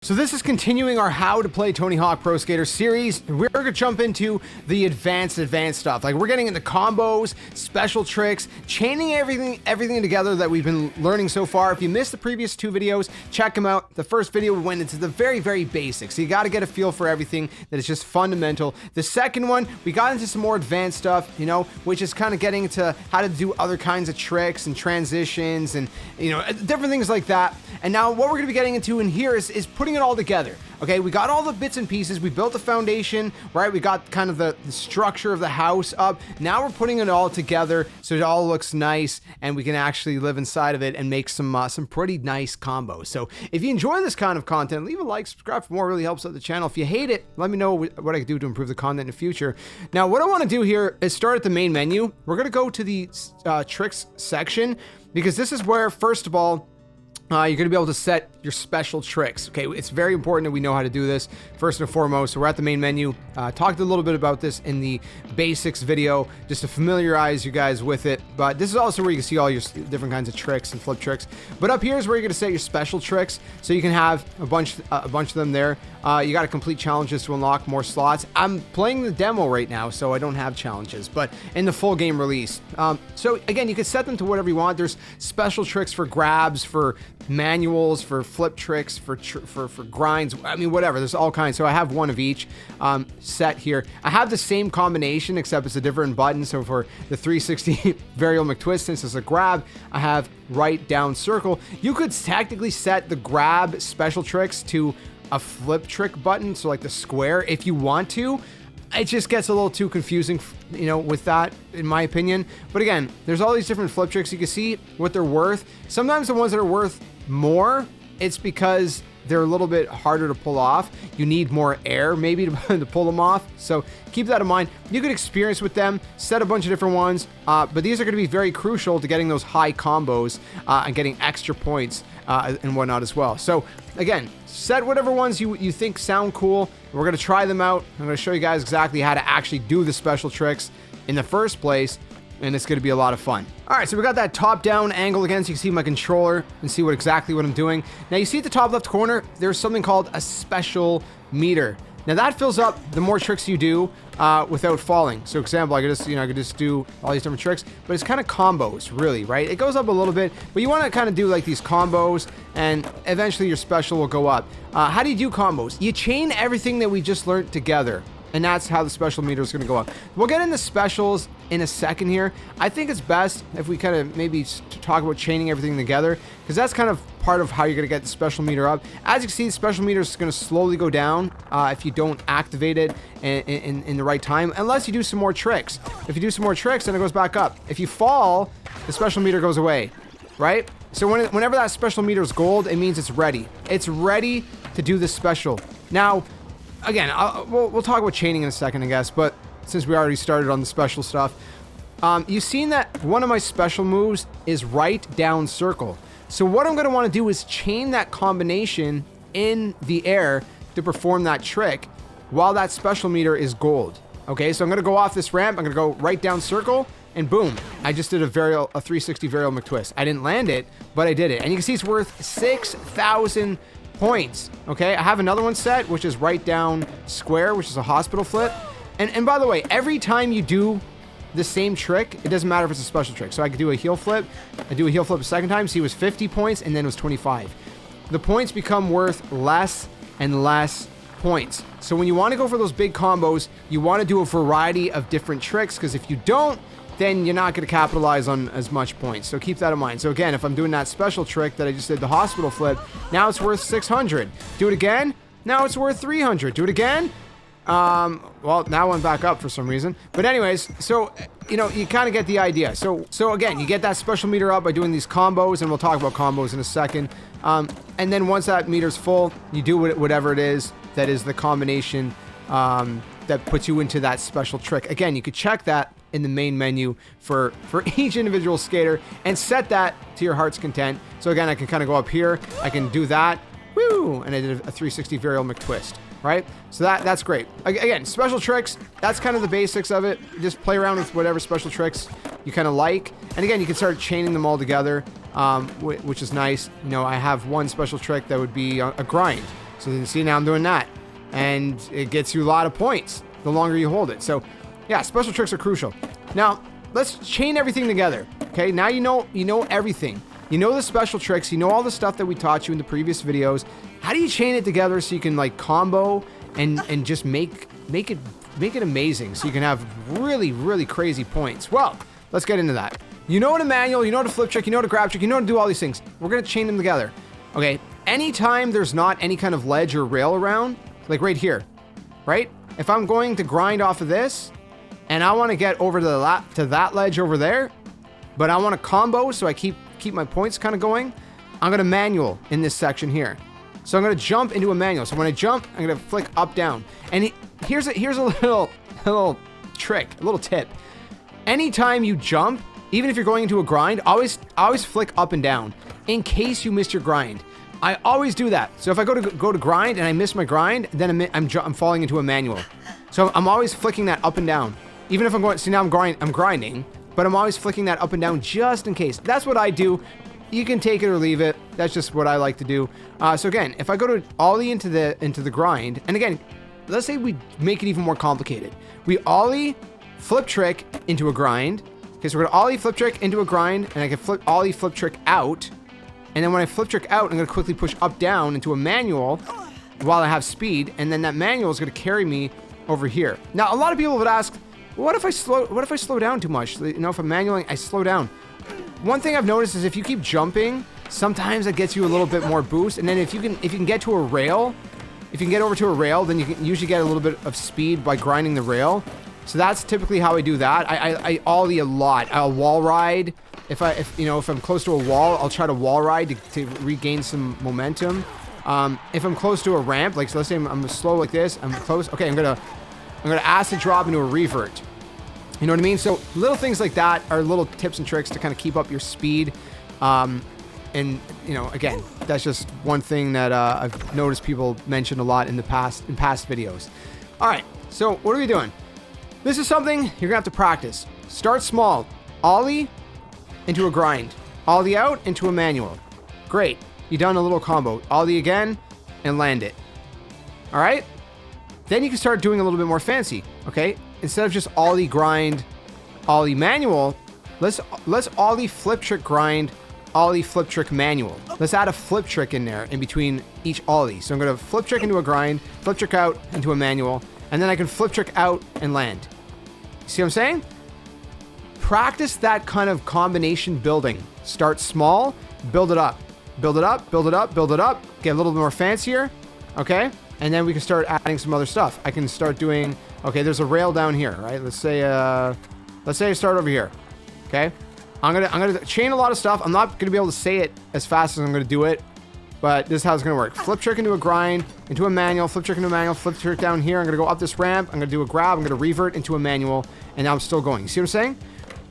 So this is continuing our How to Play Tony Hawk Pro Skater series. We're going to jump into the advanced stuff. Like, we're getting into combos, special tricks, chaining everything together that we've been learning so far. If you missed the previous two videos, check them out. The first video we went into the very basics. So you got to get a feel for everything that is just fundamental. The second one, we got into some more advanced stuff, you know, which is kind of getting into how to do other kinds of tricks and transitions and, you know, different things like that. And now what we're going to be getting into in here is putting it all together. Okay, we got all the bits and pieces. We built the foundation, right? We got kind of the structure of the house up. Now we're putting it all together so it all looks nice and we can actually live inside of it and make some pretty nice combos. So if you enjoy this kind of content, leave a like, subscribe for more. It really helps out the channel. If you hate it, let me know what I can do to improve the content in the future. Now, what I want to do here is start at the main menu. We're going to go to the tricks section because this is where, first of all, you're going to be able to set your special tricks. Okay, it's very important that we know how to do this first and foremost. So we're at the main menu. Talked a little bit about this in the basics video just to familiarize you guys with it. But this is also where you can see all your different kinds of tricks and flip tricks. But up here is where you're going to set your special tricks. So you can have a bunch of them there. You got to complete challenges to unlock more slots. I'm playing the demo right now, so I don't have challenges, but in the full game release. So again, you can set them to whatever you want. There's special tricks for grabs, for manuals, for flip tricks, for grinds. I mean, whatever. There's all kinds. So I have one of each set here. I have the same combination, except it's a different button. So for the 360 varial McTwist, since it's a grab, I have right, down, circle. You could technically set the grab special tricks to a flip trick button, so like the square, if you want to. It just gets a little too confusing, you know, with that, in my opinion. But again, there's all these different flip tricks. You can see what they're worth. Sometimes the ones that are worth more, it's because they're a little bit harder to pull off. You need more air maybe to pull them off. So keep that in mind. You can experience with them, set a bunch of different ones, but these are going to be very crucial to getting those high combos and getting extra points and whatnot as well. So again, set whatever ones you think sound cool. We're going to try them out. I'm going to show you guys exactly how to actually do the special tricks in the first place, and it's going to be a lot of fun. All right, so we got that top-down angle again, so you can see my controller and see exactly what I'm doing. Now, you see at the top left corner, there's something called a special meter. Now, that fills up the more tricks you do without falling. So, example, I could just do all these different tricks, but it's kind of combos, really, right? It goes up a little bit, but you want to kind of do like these combos, and eventually your special will go up. How do you do combos? You chain everything that we just learned together, and that's how the special meter is going to go up. We'll get into specials in a second here. I think it's best if we kind of maybe talk about chaining everything together, because that's kind of part of how you're going to get the special meter up. As you can see, the special meter is going to slowly go down if you don't activate it in the right time, unless you do some more tricks. If you do some more tricks, then it goes back up. If you fall, the special meter goes away, right? So whenever that special meter is gold, it means it's ready. It's ready to do this special. Now, again, we'll talk about chaining in a second, I guess, but since we already started on the special stuff, you've seen that one of my special moves is right, down, circle. So what I'm going to want to do is chain that combination in the air to perform that trick while that special meter is gold. Okay, so I'm going to go off this ramp, I'm going to go right, down, circle, and boom, I just did a 360 varial McTwist. I didn't land it, but I did it. And you can see it's worth 6,000 points. Okay, I have another one set, which is right, down, square, which is a hospital flip. And by the way, every time you do the same trick, it doesn't matter if it's a special trick. So I could do a heel flip. I do a heel flip a second time. See, it was 50 points, and then it was 25. The points become worth less and less points. So when you want to go for those big combos, you want to do a variety of different tricks, because if you don't, then you're not going to capitalize on as much points. So keep that in mind. So again, if I'm doing that special trick that I just did, the hospital flip, now it's worth 600. Do it again, now it's worth 300. Do it again. Well, now I'm back up for some reason. But anyways, so, you know, you kind of get the idea. So again, you get that special meter up by doing these combos, and we'll talk about combos in a second. And then once that meter's full, you do whatever it is that is the combination that puts you into that special trick. Again, you could check that in the main menu for each individual skater and set that to your heart's content. So again, I can kind of go up here, I can do that, woo, and I did a 360 varial McTwist. Right? So that's great. Again, special tricks, that's kind of the basics of it. Just play around with whatever special tricks you kind of like. And again, you can start chaining them all together, which is nice. You know, I have one special trick that would be a grind. So you can see now I'm doing that. And it gets you a lot of points the longer you hold it. So yeah, special tricks are crucial. Now, let's chain everything together. Okay, now you know everything. You know the special tricks, you know all the stuff that we taught you in the previous videos. How do you chain it together so you can like combo and just make it amazing so you can have really, really crazy points? Well, let's get into that. You know what a manual, you know what a flip trick, you know what a grab trick, you know how to do all these things. We're gonna chain them together. Okay, anytime there's not any kind of ledge or rail around, like right here, right? If I'm going to grind off of this and I want to get over to that ledge over there, but I want to combo so I keep my points kind of going, I'm going to manual in this section here. So I'm going to jump into a manual. So when I jump, I'm going to flick up, down. And here's a little trick, a little tip. Anytime you jump, even if you're going into a grind, always flick up and down in case you missed your grind. I always do that. So if I go to grind and I miss my grind, then I'm falling into a manual. So I'm always flicking that up and down. Even if I'm going, see now I'm grinding, but I'm always flicking that up and down just in case. That's what I do. You can take it or leave it. That's just what I like to do. So again, if I go to ollie into the grind, and again, let's say we make it even more complicated. We ollie, flip trick into a grind. Okay, so we're gonna ollie, flip trick into a grind, and I can ollie, flip trick out. And then when I flip trick out, I'm gonna quickly push up, down into a manual while I have speed, and then that manual is gonna carry me over here. Now, a lot of people would ask, what if I slow down too much? You know, if I'm manualing, I slow down. One thing I've noticed is if you keep jumping, sometimes it gets you a little bit more boost. And then if you can get to a rail, if you can get over to a rail, then you can usually get a little bit of speed by grinding the rail. So that's typically how I do that. I ollie a lot. I'll wall ride. If I'm close to a wall, I'll try to wall ride to regain some momentum. If I'm close to a ramp, like so let's say I'm slow like this, I'm close. Okay, I'm gonna acid drop into a revert. You know what I mean? So little things like that are little tips and tricks to kind of keep up your speed. And you know, again, that's just one thing that I've noticed people mention a lot in past videos. All right, so what are we doing? This is something you're gonna have to practice. Start small. Ollie into a grind. Ollie out into a manual. Great. You done a little combo. Ollie again and land it. All right? Then you can start doing a little bit more fancy, okay? Instead of just ollie grind, ollie manual, let's ollie flip trick grind, ollie flip trick manual. Let's add a flip trick in there in between each ollie. So I'm gonna flip trick into a grind, flip trick out into a manual, and then I can flip trick out and land. See what I'm saying? Practice that kind of combination building. Start small, build it up. Build it up, build it up, build it up. Get a little bit more fancier, okay? And then we can start adding some other stuff. I can start doing, okay, there's a rail down here, right? Let's say I start over here, okay? I'm gonna chain a lot of stuff. I'm not gonna be able to say it as fast as I'm gonna do it, but this is how it's gonna work. Flip trick into a grind, into a manual, flip trick into a manual, flip trick down here. I'm gonna go up this ramp. I'm gonna do a grab. I'm gonna revert into a manual, and now I'm still going. You see what I'm saying?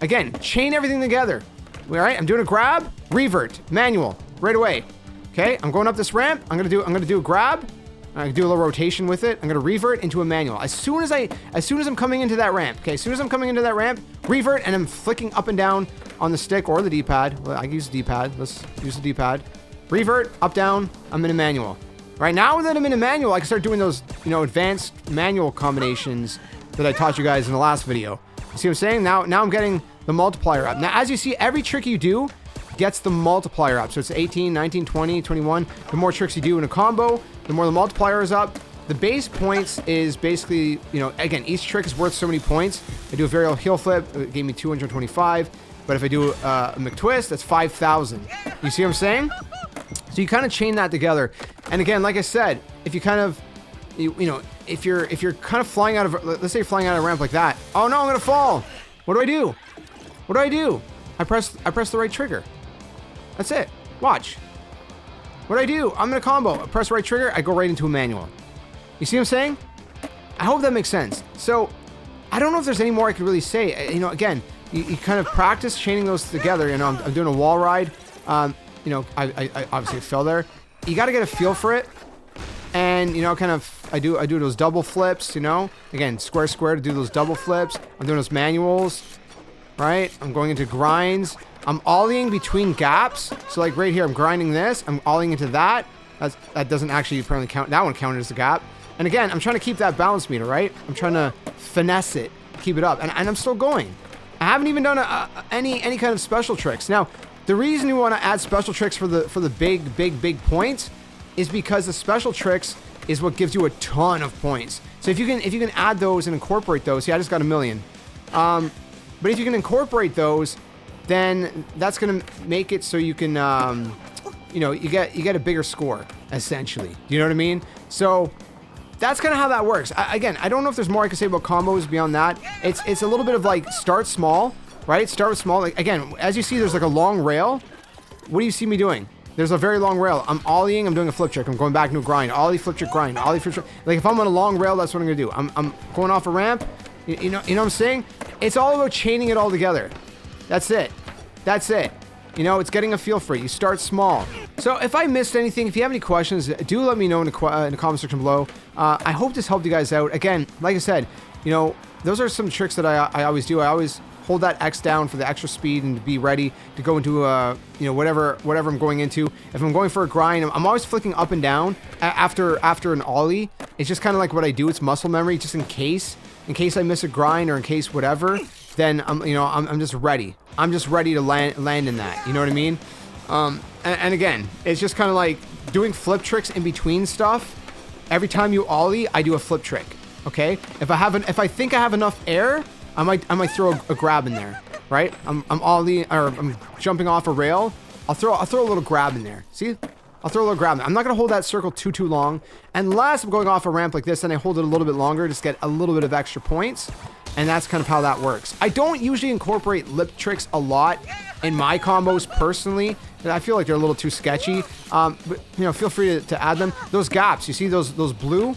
Again, chain everything together. All right, I'm doing a grab, revert, manual, right away. Okay, I'm going up this ramp. I'm gonna do a grab. I can do a little rotation with it. I'm gonna revert into a manual. As soon as I'm coming into that ramp, okay, as soon as I'm coming into that ramp, revert, and I'm flicking up and down on the stick or the D-pad. Well, I use the D-pad. Let's use the D-pad. Revert, up, down. I'm in a manual. Right now that I'm in a manual, I can start doing those, you know, advanced manual combinations that I taught you guys in the last video. You see what I'm saying? Now I'm getting the multiplier up. Now, as you see, every trick you do gets the multiplier up. So it's 18, 19, 20, 21. The more tricks you do in a combo, the more the multiplier is up. The base points is basically, you know, again, each trick is worth so many points. I do a varial heel flip, it gave me 225. But if I do a McTwist, that's 5,000. You see what I'm saying? So you kind of chain that together. And again, like I said, if you kind of, you know, if you're kind of flying out of, let's say you're flying out of a ramp like that. Oh no, I'm gonna fall. What do I do? What do I do? I press the right trigger. That's it. Watch. What do I do? I'm gonna combo. I press the right trigger, I go right into a manual. You see what I'm saying? I hope that makes sense. So, I don't know if there's any more I could really say. You know, again, you kind of practice chaining those together. You know, I'm doing a wall ride. You know, I obviously fell there. You got to get a feel for it. And, you know, kind of, I do those double flips, you know. Again, square to do those double flips. I'm doing those manuals, right? I'm going into grinds. I'm ollieing between gaps. So like right here, I'm grinding this. I'm ollieing into that. That doesn't actually apparently count. That one counted as a gap. And again, I'm trying to keep that balance meter, right? I'm trying to finesse it, keep it up, and I'm still going. I haven't even done any kind of special tricks. Now, the reason you want to add special tricks for the big points is because the special tricks is what gives you a ton of points. So if you can add those and incorporate those, see, I just got 1,000,000. But if you can incorporate those, then that's gonna make it so you can, you know, you get a bigger score essentially. Do you know what I mean? So that's kind of how that works. Again, I don't know if there's more I can say about combos beyond that. It's a little bit of like start small, right? Start with small. Like again, as you see, there's like a long rail. What do you see me doing? There's a very long rail. I'm ollieing, I'm doing a flip trick. I'm going back into a grind. Ollie, flip trick, grind. Ollie, flip trick. Like if I'm on a long rail, that's what I'm gonna do. I'm going off a ramp. You know what I'm saying? It's all about chaining it all together. That's it. That's it. You know, it's getting a feel for it. You start small. So if I missed anything, if you have any questions, do let me know in the comment section below. I hope this helped you guys out. Again, like I said, you know, those are some tricks that I always do. I always hold that X down for the extra speed and to be ready to go into you know, whatever I'm going into. If I'm going for a grind, I'm always flicking up and down after an ollie. It's just kind of like what I do. It's muscle memory, just in case I miss a grind or in case whatever. Then I'm just ready. I'm just ready to land in that. You know what I mean? And again, it's just kind of like doing flip tricks in between stuff. Every time you ollie, I do a flip trick. Okay? If I think I have enough air, I might throw a grab in there, right? I'm ollieing, or I'm jumping off a rail. I'll throw a little grab in there. See? I'll throw a little grab in there. I'm not gonna hold that circle too long, unless I'm going off a ramp like this, and I hold it a little bit longer, just get a little bit of extra points. And that's kind of how that works. I don't usually incorporate lip tricks a lot in my combos personally. I feel like they're a little too sketchy. But you know, feel free to add them. Those gaps, you see those blue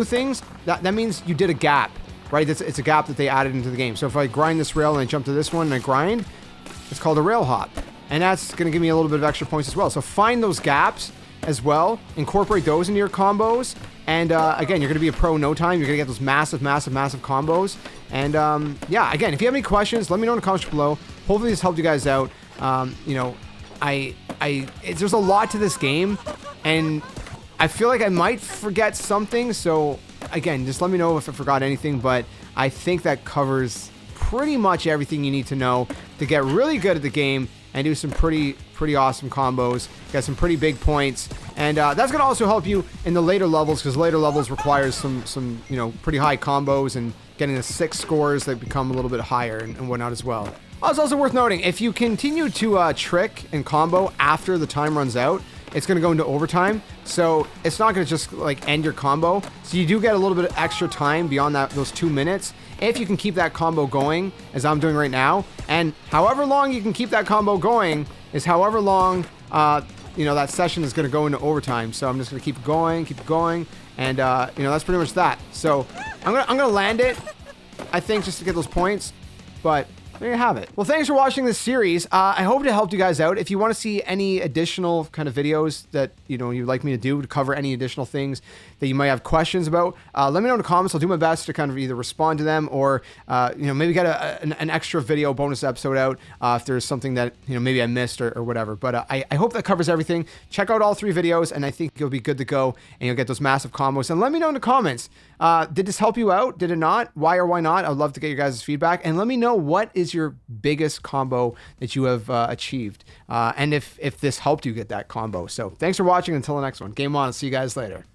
things? That means you did a gap, right? It's a gap that they added into the game. So if I grind this rail and I jump to this one and I grind, it's called a rail hop. And that's gonna give me a little bit of extra points as well. So find those gaps as well, incorporate those into your combos. And again, you're going to be a pro in no time. You're going to get those massive combos. And yeah, again, if you have any questions, let me know in the comments below. Hopefully this helped you guys out. You know, there's a lot to this game, and I feel like I might forget something. So again, just let me know if I forgot anything. But I think that covers pretty much everything you need to know to get really good at the game and do some pretty awesome combos, get some pretty big points, and that's gonna also help you in the later levels, because later levels requires some you know, pretty high combos and getting the 6 scores that become a little bit higher and whatnot as well. It's also worth noting, if you continue to trick and combo after the time runs out, it's going to go into overtime, so it's not going to just like end your combo. So you do get a little bit of extra time beyond those 2 minutes if you can keep that combo going, as I'm doing right now. And however long you can keep that combo going is however long you know, that session is going to go into overtime. So I'm just going to keep going, and you know, that's pretty much that. So I'm gonna land it, I think, just to get those points, but there you have it. Well, thanks for watching this series. I hope it helped you guys out. If you want to see any additional kind of videos that, you know, you'd like me to do to cover any additional things that you might have questions about, let me know in the comments. I'll do my best to kind of either respond to them or, you know, maybe get an extra video bonus episode out if there's something that, you know, maybe I missed or whatever. But I hope that covers everything. Check out all 3 videos, and I think you'll be good to go, and you'll get those massive combos. And let me know in the comments, did this help you out? Did it not? Why or why not? I'd love to get your guys' feedback, and let me know what is your biggest combo that you have achieved, and if this helped you get that combo. So thanks for watching. Until the next one, game on. I'll see you guys later.